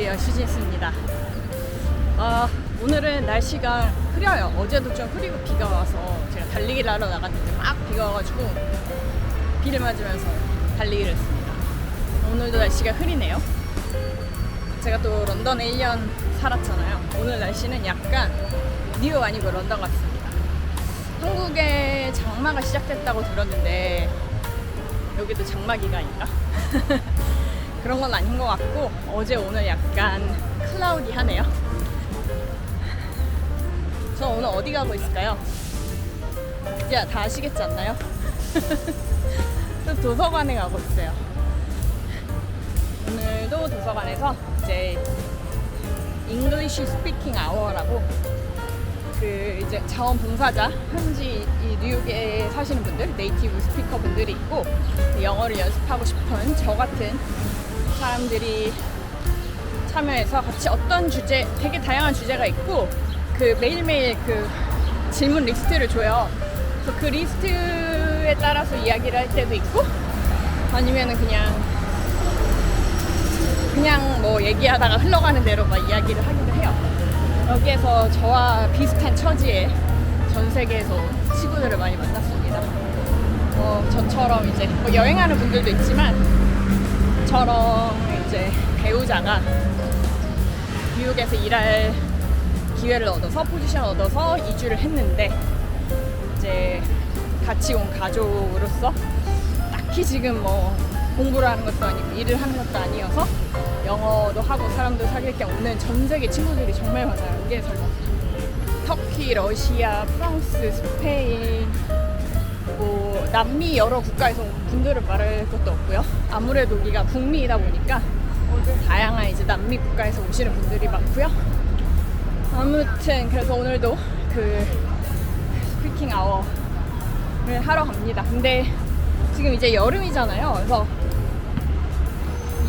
안녕하세요, 슈진스입니다. 오늘은 날씨가 흐려요. 어제도 좀 흐리고 비가 와서 제가 달리기를 하러 나갔는데 막 비가 와가지고 비를 맞으면서 달리기를 했습니다. 오늘도 날씨가 흐리네요. 제가 또 런던에 1년 살았잖아요. 오늘 날씨는 약간 뉴욕 아니고 런던 같습니다. 한국에 장마가 시작됐다고 들었는데 여기도 장마 기간인가? 그런 건 아닌 것 같고 어제 오늘 약간 클라우디하네요. 저 오늘 어디 가고 있을까요? 이제 다 아시겠지 않나요? 또 도서관에 가고 있어요. 오늘도 도서관에서 이제 English Speaking Hour라고 이제 자원봉사자, 현지 이 뉴욕에 사시는 분들, 네이티브 스피커 분들이 있고 영어를 연습하고 싶은 저 같은 사람들이 참여해서 같이 어떤 주제, 되게 다양한 주제가 있고 매일매일 질문 리스트를 줘요. 그래서 그 리스트에 따라서 이야기를 할 때도 있고 아니면은 그냥 뭐 얘기하다가 흘러가는 대로 막 이야기를 하기도 해요. 여기에서 저와 비슷한 처지의 전 세계에서 친구들을 많이 만났습니다. 저처럼 이제 여행하는 분들도 있지만 저런 이제 배우자가 뉴욕에서 일할 기회를 얻어서 포지션을 얻어서 이주를 했는데 이제 같이 온 가족으로서 딱히 지금 뭐 공부를 하는 것도 아니고 일을 하는 것도 아니어서 영어도 하고 사람도 사귈 겸 오는 전 세계 친구들이 정말 많아요. 여기에서 터키, 러시아, 프랑스, 스페인, 뭐 남미 여러 국가에서 온 분들은 말할 것도 없고요. 아무래도 여기가 북미이다 보니까 다양한 이제 남미 국가에서 오시는 분들이 많고요. 아무튼 그래서 오늘도 스피킹 아워를 하러 갑니다. 근데 지금 이제 여름이잖아요. 그래서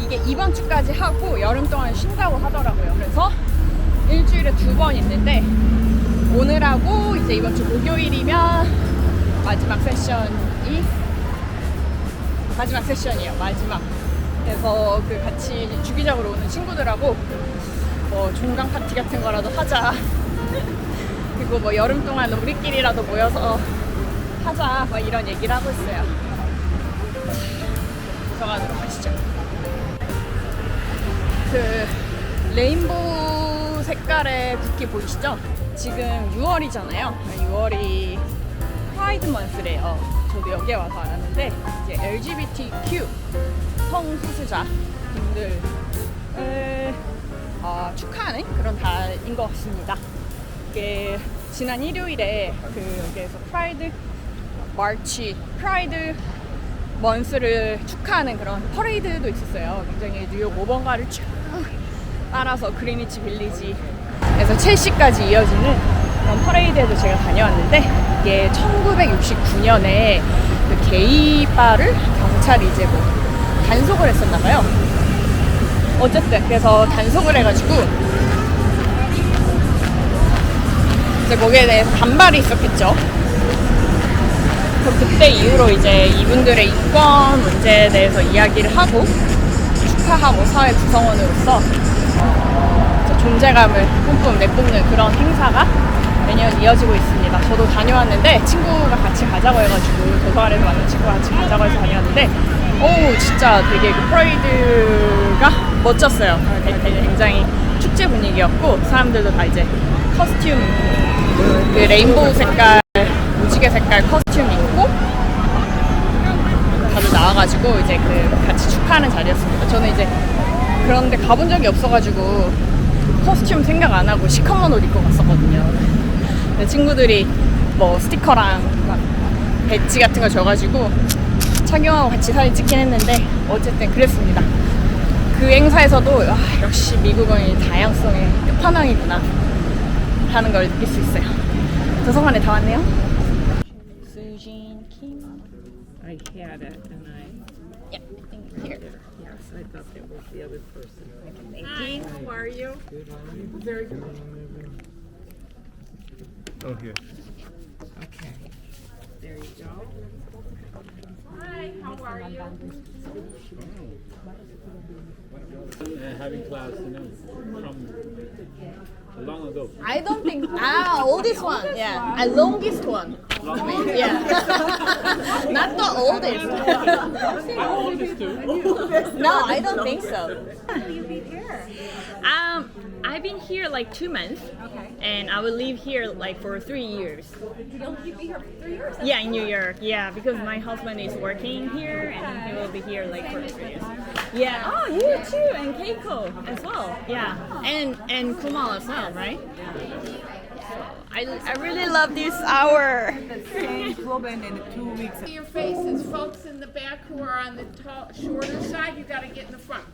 이게 이번 주까지 하고 여름 동안 쉰다고 하더라고요. 그래서 일주일에 2번 있는데 오늘하고 이제 이번 주 목요일이면 마지막 세션이에요. 마지막. 그래서 같이 주기적으로 오는 친구들하고 뭐 종강 파티 같은 거라도 하자. 그리고 뭐 여름 동안 우리끼리라도 모여서 하자. 뭐 이런 얘기를 하고 있어요. 도서관으로 가시죠. 레인보우 색깔의 국기 보이시죠? 지금 6월이잖아요. 6월이 프라이드 먼스래요. 저도 여기에 와서 알았는데 이제 LGBTQ 성소수자 분들을 축하하는 그런 달인 것 같습니다. 이게 지난 일요일에 여기에서 프라이드 먼스를 축하하는 그런 퍼레이드도 있었어요. 굉장히 뉴욕 5번가를 쭉 따라서 그리니치 빌리지에서 첼시까지 이어지는 그런 퍼레이드에도 제가 다녀왔는데 이게 1969년에 게이바를 경찰이 이제 뭐 단속을 했었나봐요. 어쨌든 그래서 단속을 해가지고 이제 거기에 대해서 반발이 있었겠죠. 그때 이후로 이제 이분들의 인권 문제에 대해서 이야기를 하고 축하하고 사회 구성원으로서 존재감을 뿜뿜 내뿜는 그런 행사가 매년 이어지고 있습니다. 저도 다녀왔는데 친구가 같이 가자고 해가지고 도서관에서 만난 친구가 같이 가자고 해서 다녀왔는데 진짜 되게 프레이드가 멋졌어요. 굉장히 축제 분위기였고 사람들도 다 이제 커스튬 레인보우 색깔 무지개 색깔 커스튬 입고 다들 나와가지고 이제 같이 축하하는 자리였습니다. 저는 이제 그런데 가본 적이 없어가지고 커스튬 생각 안 하고 시커먼 옷 입고 갔었거든요. 친구들이 뭐 스티커랑 막 배지 같은 거 줘가지고 착용하고 같이 사진 찍긴 했는데 어쨌든 그랬습니다. 그 행사에서도 역시 미국은 이 다양성의 끝판왕이구나 하는 걸 느낄 수 있어요. 도서관에 다 왔네요. 수진 킴. I had it and Yeah, here. yes, I thought it was the other person. Thank you. How are you? Good. Very good. Oh, here. Okay. There you go. Hi, how are you? Having class, from long ago. I don't think. Oldest one. Yeah, longest one. Yeah, not the oldest. I'm oldest too. No, I don't think so. I've been here like 2 months, and I will live here like for 3 years. You'll be here for 3 years. Yeah, in New York. Yeah, because my husband is working here, and he will be here like for 3 years. Yeah. Oh, you too, and Keiko as well. Yeah, and Kumal as well, right? I really love this hour. See your faces, folks in the back who are on the shorter side, you gotta get in the front.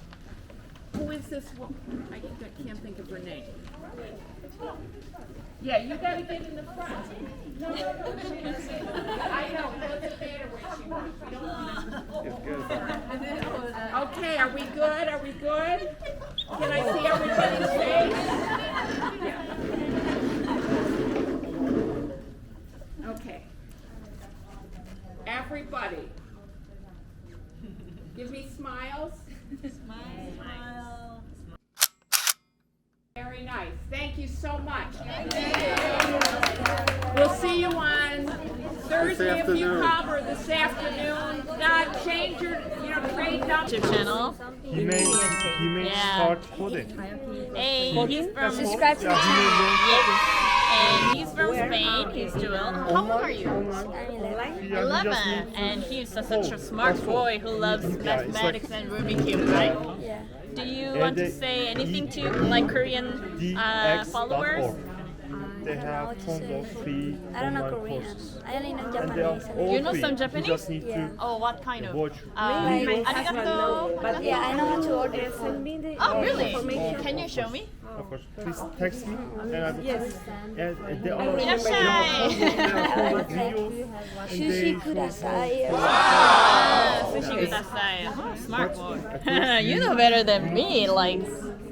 Who is this woman? I can't think of her name. Yeah, you gotta get in the front. No, I know, it doesn't matter where she wants. We don't want Okay, are we good? Are we good? Can I see everybody's face? Yeah. Okay. Everybody. Give me smiles. Very nice. Thank you so much. We'll see you on Thursday if you cover this afternoon. Change your grade number. YouTube channel. He may Yeah. start coding. Hey, he's from Subscribe to the Yeah, he channel. may and he's from Spain. He's Joel. How old are you? I'm 11. Yeah, he just 11, needs to- and he's such a smart that's all. boy who loves Yeah, it's mathematics and Rubik's Cube, right? Yeah. Do you Yeah, want to they- say anything to like Korean followers? DX.org. They have tons of free I don't know online Korean. courses. I only know And they are Japanese. all You know free. some You Japanese? just need Yeah. to Oh, what kind of? watch. Arigato. But yeah, I know how to order food. Oh, really? Can you show me? Of course, please text me. And I will and they are Irasshai. there are videos. And Sushi they kudasai. Sushi kudasai. Oh, smart boy. You know better than me. Like,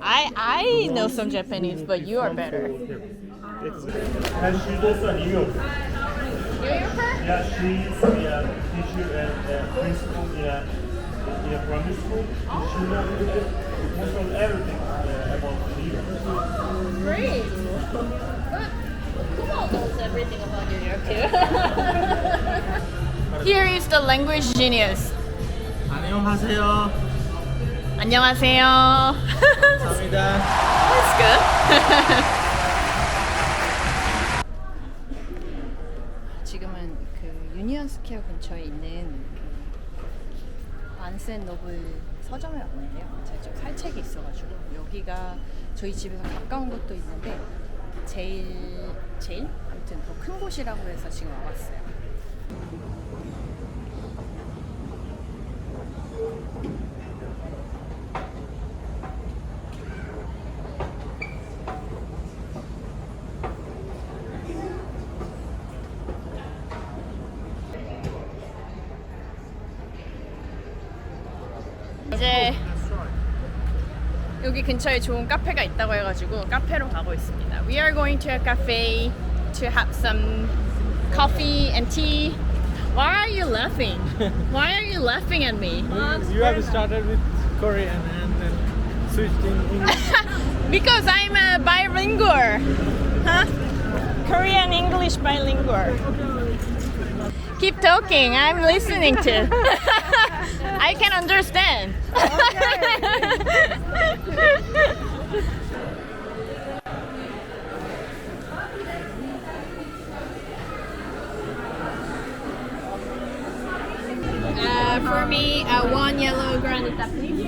I know some Japanese, but you are better. And she's also a New Yorker. New Yorker? Yeah, she's a teacher and principal in a primary school. She knows most of everything about New York. Great. But Kumal knows everything about New York too. Here is the language genius. 안녕하세요. 안녕하세요. 감사합니다. That's good. 지금은 그 유니언 스퀘어 근처에 있는 그 반센 노블 서점에 왔는데요. 제가 좀 살 책이 있어가지고 여기가 저희 집에서 가까운 곳도 있는데 제일 아무튼 더 큰 곳이라고 해서 지금 와봤어요. 이제 여기 근처에 좋은 카페가 있다고 해가지고 카페로 가고 있습니다. We are going to a cafe to have some coffee and tea. Why are you laughing? Why are you laughing at me? You have started with Korean and then switched in English. Because I'm a bilingual. Huh? Korean English bilingual. Keep talking. I'm listening to. I can understand. For me, one yellow granita, please.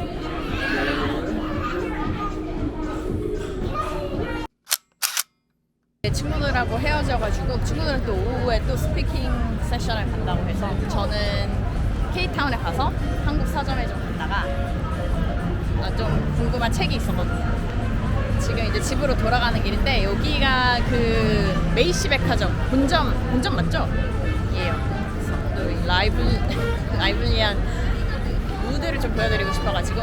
친구들하고 헤어져가지고 친구들은 또 오후에 또 스피킹 세션을 간다고 해서 저는 K타운에 가서 한국 서점에 좀 갔다가 좀 궁금한 책이 있었거든요. 지금 이제 집으로 돌아가는 길인데 여기가 그 메이시 백화점 본점 맞죠? 예요. 그래서 또 라이블리한 무드를 좀 보여드리고 싶어가지고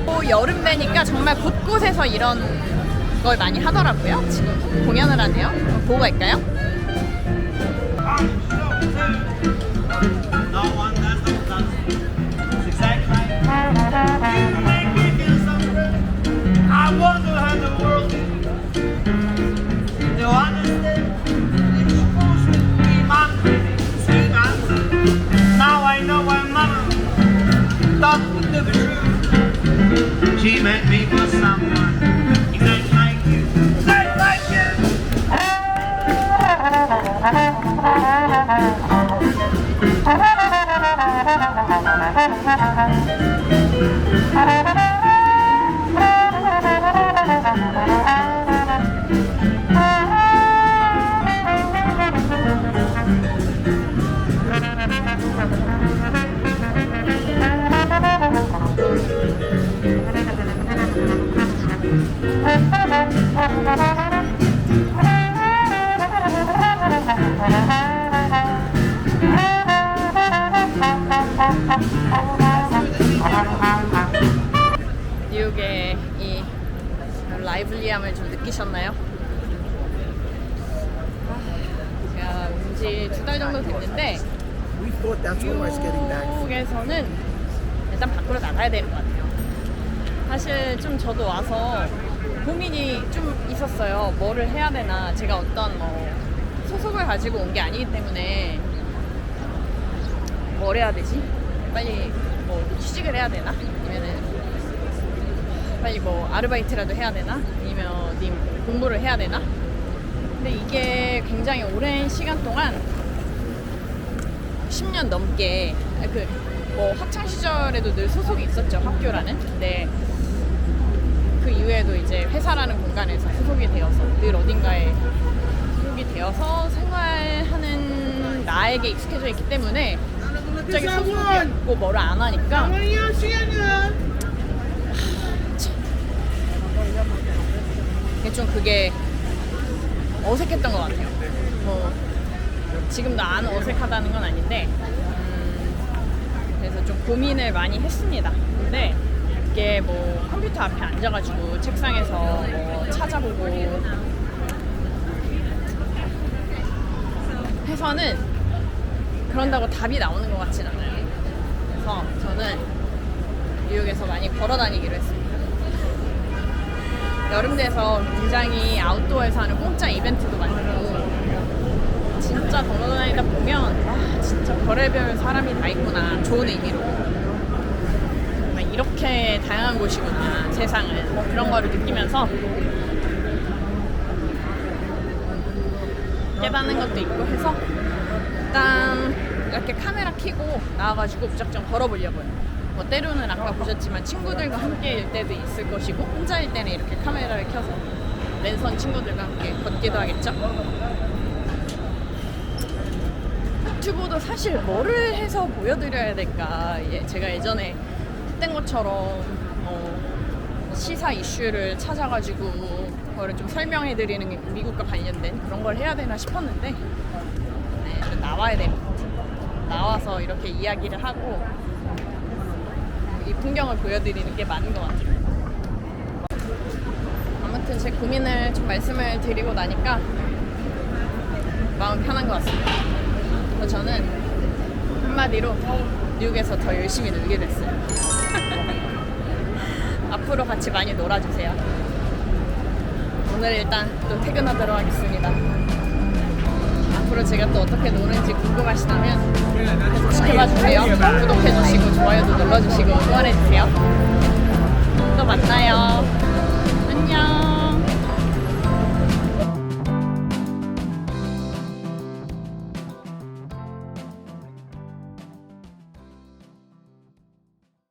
또 여름 되니까 정말 곳곳에서 이런 걸 많이 하더라고요. 지금 공연을 하네요. 한번 보고 갈까요? No one does I wonder how the world to understand. You're supposed to be my pretty sweet answer. Now I know why mama thought to be true. She meant me for someone exactly like you, exactly like you. 뉴욕의 이 라이블리함을 좀 느끼셨나요? 제가 온지 2달 정도 됐는데 뉴욕에서는 일단 밖으로 나가야 되는 것 같아요. 사실 좀 저도 와서 고민이 좀 있었어요. 뭐를 해야 되나. 제가 어떤 소속을 가지고 온 게 아니기 때문에 뭘 해야 되지? 빨리 취직을 해야 되나? 아니면은 빨리 아르바이트라도 해야 되나? 아니면 공부를 해야 되나? 근데 이게 굉장히 오랜 시간 동안 10년 넘게 학창 시절에도 늘 소속이 있었죠. 학교라는. 근데 그 이후에도 이제 회사라는 공간에서 소속이 되어서 늘 어딘가에 소속이 되어서 생활하는 나에게 익숙해져 있기 때문에 갑자기 소속이 없고 뭐를 안 하니까 그게 어색했던 것 같아요. 지금도 안 어색하다는 건 아닌데 그래서 좀 고민을 많이 했습니다. 근데 이게 컴퓨터 앞에 앉아가지고 책상에서 찾아보고 해서는 그런다고 답이 나오는 것 같진 않아요. 그래서 저는 뉴욕에서 많이 걸어 다니기로 했습니다. 여름 돼서 굉장히 아웃도어에서 하는 공짜 이벤트도 많고 진짜 걸어다니다 보면 진짜 별의별 사람이 다 있구나. 좋은 의미로 이렇게 다양한 곳이구나 세상은. 그런 거를 느끼면서 깨닫는 것도 있고 해서 일단 이렇게 카메라 켜고 나와가지고 무작정 걸어보려고요. 때로는 아까 보셨지만 친구들과 함께일 때도 있을 것이고 혼자일 때는 이렇게 카메라를 켜서 랜선 친구들과 함께 걷기도 하겠죠. 유튜브도 사실 뭐를 해서 보여드려야 될까. 제가 예전에 했던 것처럼 시사 이슈를 찾아가지고 그거를 좀 설명해드리는 미국과 관련된 그런 걸 해야 되나 싶었는데 나와야 돼요. 나와서 이렇게 이야기를 하고 이 풍경을 보여드리는 게 맞는 것 같아요. 아무튼 제 고민을 좀 말씀을 드리고 나니까 마음 편한 것 같습니다. 그래서 저는 한마디로 뉴욕에서 더 열심히 놀게 됐어요. 앞으로 같이 많이 놀아주세요. 오늘 일단 또 퇴근하도록 하겠습니다. 앞으로 제가 또 어떻게 노는지 궁금하시다면 계속 지켜봐주세요. 구독해주시고 좋아요도 눌러주시고 응원해주세요. 또 만나요.